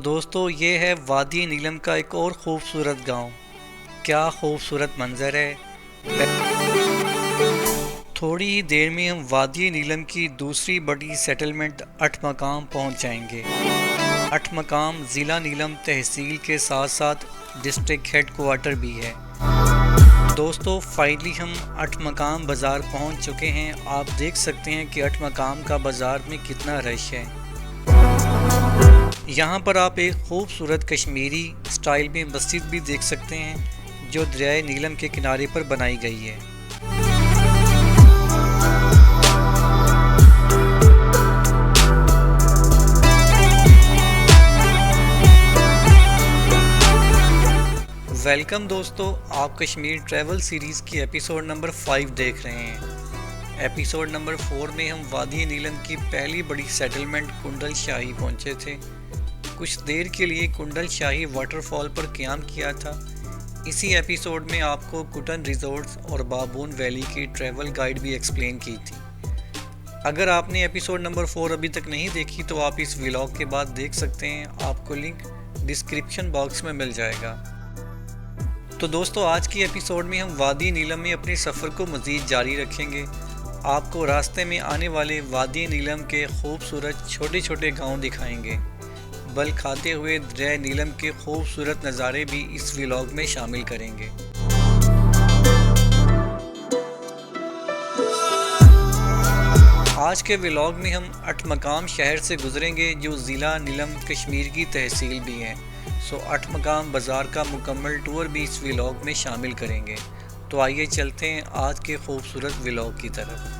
दोस्तों ये है वादी नीलम का एक और खूबसूरत गांव। क्या खूबसूरत मंजर है। थोड़ी ही देर में हम वादी नीलम की दूसरी बड़ी सेटलमेंट अठमकाम पहुंच जाएंगे। अठमकाम ज़िला नीलम तहसील के साथ साथ डिस्ट्रिक्ट हेड क्वार्टर भी है। दोस्तों फाइनली हम अठमकाम बाज़ार पहुंच चुके हैं। आप देख सकते हैं कि अठमकाम का बाज़ार में कितना रश है। यहाँ पर आप एक खूबसूरत कश्मीरी स्टाइल में मस्जिद भी देख सकते हैं जो दरियाए नीलम के किनारे पर बनाई गई है। वेलकम दोस्तों, आप कश्मीर ट्रैवल सीरीज़ की एपिसोड नंबर 5 देख रहे हैं। एपिसोड नंबर 4 में हम वादी नीलम की पहली बड़ी सेटलमेंट कुंडल शाही पहुंचे थे। कुछ देर के लिए कुंडल शाही वाटरफॉल पर क़याम किया था। इसी एपिसोड में आपको कुटन रिजॉर्ट्स और बाबून वैली की ट्रैवल गाइड भी एक्सप्लेन की थी। अगर आपने एपिसोड नंबर 4 अभी तक नहीं देखी तो आप इस व्लॉग के बाद देख सकते हैं। आपको लिंक डिस्क्रिप्शन बॉक्स में मिल जाएगा। तो दोस्तों आज की एपिसोड में हम वादी नीलम में अपने सफ़र को मज़ीद जारी रखेंगे। आपको रास्ते में आने वाले वादी नीलम के खूबसूरत छोटे छोटे गांव दिखाएंगे। बल खाते हुए दरिया नीलम के खूबसूरत नज़ारे भी इस व्लॉग में शामिल करेंगे। आज के व्लॉग में हम अठमकाम शहर से गुजरेंगे जो ज़िला नीलम कश्मीर की तहसील भी है। सो अठमकाम बाज़ार का मुकम्मल टूर भी इस व्लॉग में शामिल करेंगे। तो आइए चलते हैं आज के खूबसूरत व्लॉग की तरफ।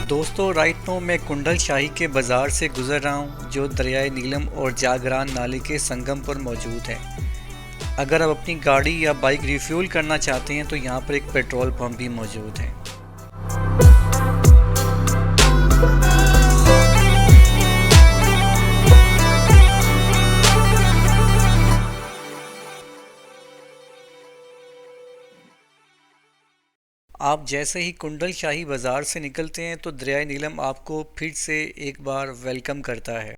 दोस्तों राइट नो मैं कुंडल शाही के बाज़ार से गुज़र रहा हूँ जो दरियाए नीलम और जागरान नाले के संगम पर मौजूद है। अगर आप अपनी गाड़ी या बाइक रिफ्यूल करना चाहते हैं तो यहाँ पर एक पेट्रोल पंप भी मौजूद है। आप जैसे ही कुंडल शाही बाज़ार से निकलते हैं तो दरियाए नीलम आपको फिर से एक बार वेलकम करता है।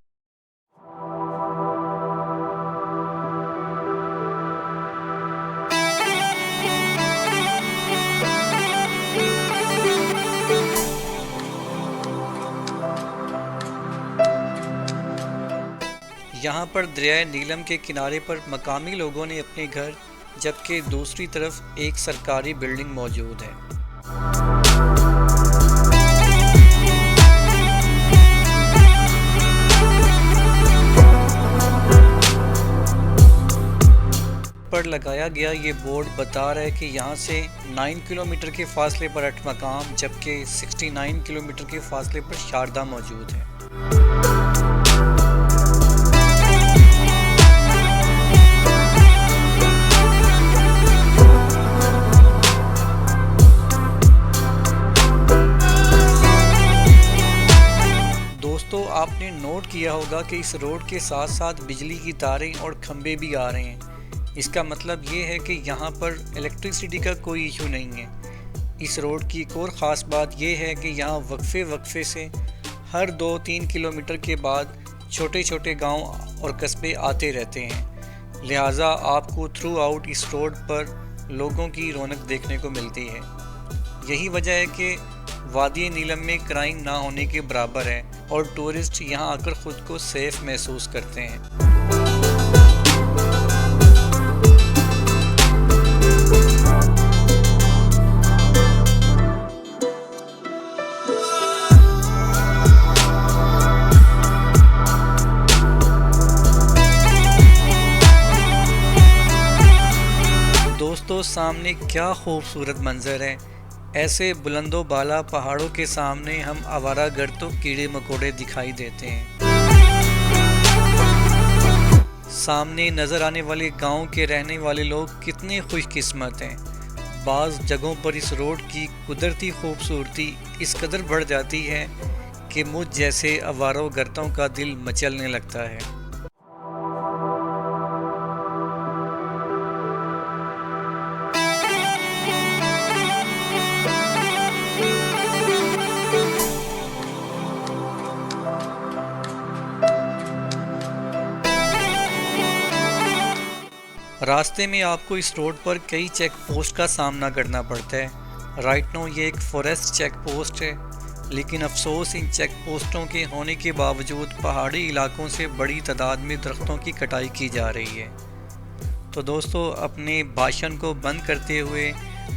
यहाँ पर दरियाए नीलम के किनारे पर मकामी लोगों ने अपने घर, जबकि दूसरी तरफ एक सरकारी बिल्डिंग मौजूद है। पर लगाया गया ये बोर्ड बता रहा है कि यहाँ से 9 किलोमीटर के फासले पर अठमकाम जबकि 69 किलोमीटर के फासले पर शारदा मौजूद है। दोस्तों आपने नोट किया होगा कि इस रोड के साथ साथ बिजली की तारें और खंभे भी आ रहे हैं। इसका मतलब ये है कि यहाँ पर इलेक्ट्रिसिटी का कोई इशू नहीं है। इस रोड की एक और ख़ास बात यह है कि यहाँ वक्फे से हर 2-3 किलोमीटर के बाद छोटे छोटे गांव और कस्बे आते रहते हैं। लिहाजा आपको थ्रू आउट इस रोड पर लोगों की रौनक देखने को मिलती है। यही वजह है कि वादी नीलम में क्राइम ना होने के बराबर है और टूरिस्ट यहाँ आकर ख़ुद को सेफ महसूस करते हैं। दोस्तों सामने क्या खूबसूरत मंजर है। ऐसे बुलंदो बाला पहाड़ों के सामने हम आवारागर्द तो कीड़े मकोड़े दिखाई देते हैं। सामने नज़र आने वाले गांव के रहने वाले लोग कितने खुशकिस्मत हैं। बाज़ जगहों पर इस रोड की कुदरती खूबसूरती इस कदर बढ़ जाती है कि मुझ जैसे आवारागर्दों का दिल मचलने लगता है। रास्ते में आपको इस रोड पर कई चेक पोस्ट का सामना करना पड़ता है। राइट नो ये एक फॉरेस्ट चेक पोस्ट है, लेकिन अफसोस इन चेक पोस्टों के होने के बावजूद पहाड़ी इलाकों से बड़ी तादाद में दरख्तों की कटाई की जा रही है। तो दोस्तों, अपने भाषण को बंद करते हुए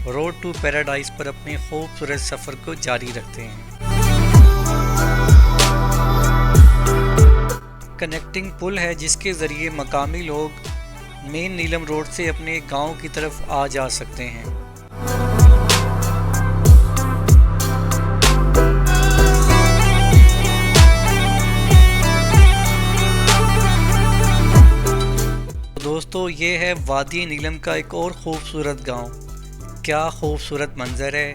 रोड टू पैराडाइज पर अपने खूबसूरत सफ़र को जारी रखते हैं। कनेक्टिंग पुल है जिसके ज़रिए मकामी लोग मेन नीलम रोड से अपने गांव की तरफ आ जा सकते हैं। दोस्तों, ये है वादी नीलम का एक और खूबसूरत गांव। क्या खूबसूरत मंजर है।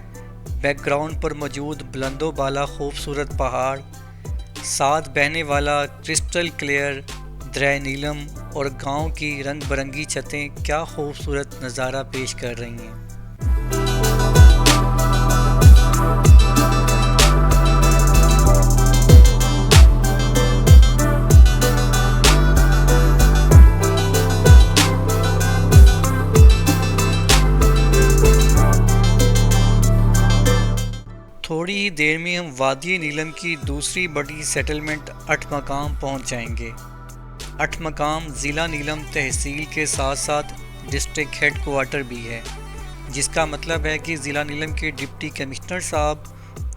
बैकग्राउंड पर मौजूद बुलंदो बाला खूबसूरत पहाड़, साथ बहने वाला क्रिस्टल क्लियर दरिया नीलम और गांव की रंग बिरंगी छतें क्या खूबसूरत नज़ारा पेश कर रही हैं। थोड़ी ही देर में हम वादी नीलम की दूसरी बड़ी सेटलमेंट अठमकाम पहुंच जाएंगे। अठमकाम ज़िला नीलम तहसील के साथ साथ डिस्ट्रिक्ट हेड क्वार्टर भी है, जिसका मतलब है कि ज़िला नीलम के डिप्टी कमिश्नर साहब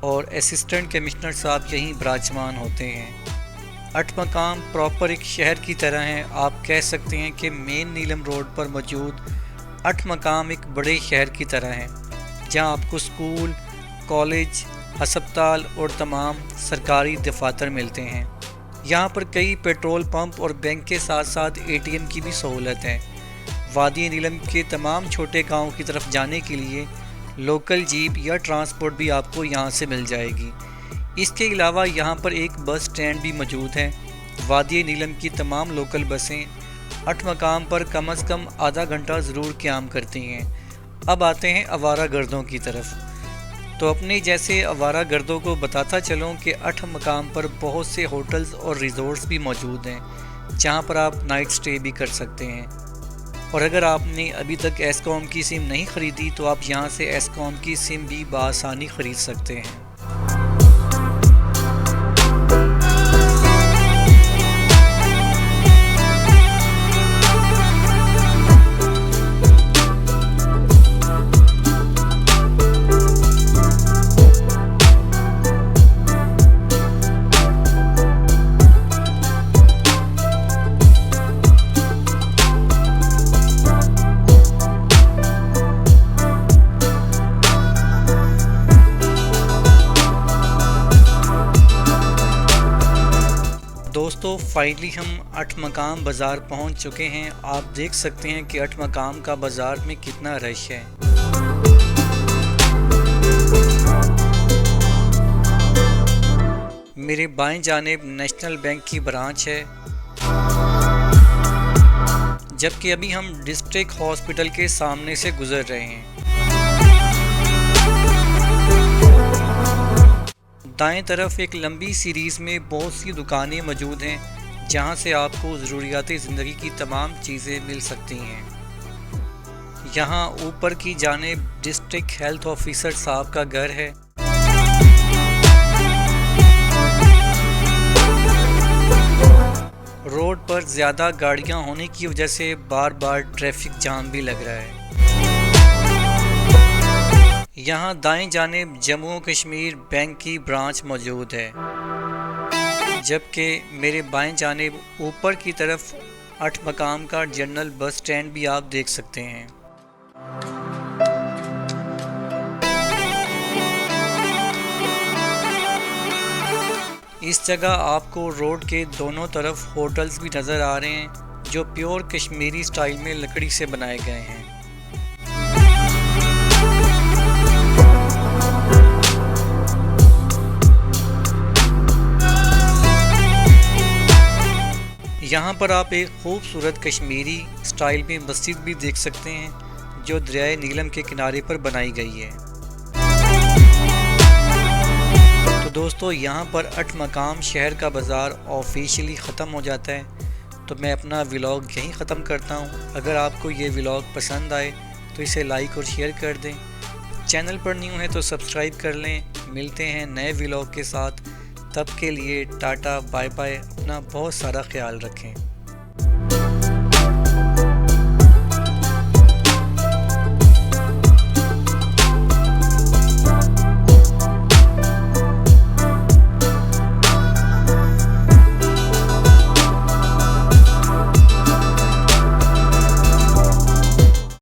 और असिस्टेंट कमिश्नर साहब यहीं विराजमान होते हैं। अठमकाम प्रॉपर एक शहर की तरह है। आप कह सकते हैं कि मेन नीलम रोड पर मौजूद अठमकाम एक बड़े शहर की तरह है, जहां आपको स्कूल, कॉलेज, अस्पताल और तमाम सरकारी दफातर मिलते हैं। यहाँ पर कई पेट्रोल पंप और बैंक के साथ साथ एटीएम की भी सहूलत है। वादी नीलम के तमाम छोटे गांव की तरफ जाने के लिए लोकल जीप या ट्रांसपोर्ट भी आपको यहाँ से मिल जाएगी। इसके अलावा यहाँ पर एक बस स्टैंड भी मौजूद है। वादी नीलम की तमाम लोकल बसें अठमकाम पर कम से कम आधा घंटा ज़रूर क़याम करती हैं। अब आते हैं आवारा गर्दों की तरफ। तो अपने जैसे आवारा गर्दों को बताता चलूँ कि अठमकाम पर बहुत से होटल्स और रिजॉर्ट्स भी मौजूद हैं, जहां पर आप नाइट स्टे भी कर सकते हैं। और अगर आपने अभी तक एस्कॉम की सिम नहीं ख़रीदी तो आप यहां से एस्कॉम की सिम भी बआसानी ख़रीद सकते हैं। दोस्तों, फाइनली हम अठमकाम बाज़ार पहुंच चुके हैं। आप देख सकते हैं कि अठमकाम का बाज़ार में कितना रश है। मेरे बाएं जानिब नेशनल बैंक की ब्रांच है, जबकि अभी हम डिस्ट्रिक्ट हॉस्पिटल के सामने से गुजर रहे हैं। दाएं तरफ एक लंबी सीरीज़ में बहुत सी दुकानें मौजूद हैं, जहां से आपको ज़रूरियाती ज़िंदगी की तमाम चीज़ें मिल सकती हैं। यहां ऊपर की जानिब डिस्ट्रिक्ट हेल्थ ऑफिसर साहब का घर है। रोड पर ज़्यादा गाड़ियां होने की वजह से बार बार ट्रैफिक जाम भी लग रहा है। यहाँ दाएं जानिब जम्मू कश्मीर बैंक की ब्रांच मौजूद है, जबकि मेरे बाएं जानिब ऊपर की तरफ अठमकाम का जनरल बस स्टैंड भी आप देख सकते हैं। इस जगह आपको रोड के दोनों तरफ होटल्स भी नज़र आ रहे हैं, जो प्योर कश्मीरी स्टाइल में लकड़ी से बनाए गए हैं। यहाँ पर आप एक खूबसूरत कश्मीरी स्टाइल में मस्जिद भी देख सकते हैं, जो दरिया नीलम के किनारे पर बनाई गई है। तो दोस्तों, यहाँ पर अठमकाम शहर का बाज़ार ऑफिशियली ख़त्म हो जाता है। तो मैं अपना व्लॉग यहीं ख़त्म करता हूँ। अगर आपको ये व्लॉग पसंद आए तो इसे लाइक और शेयर कर दें। चैनल पर न्यू है तो सब्सक्राइब कर लें। मिलते हैं नए व्लॉग के साथ, तब के लिए टाटा बाय बाय। अपना बहुत सारा ख्याल रखें।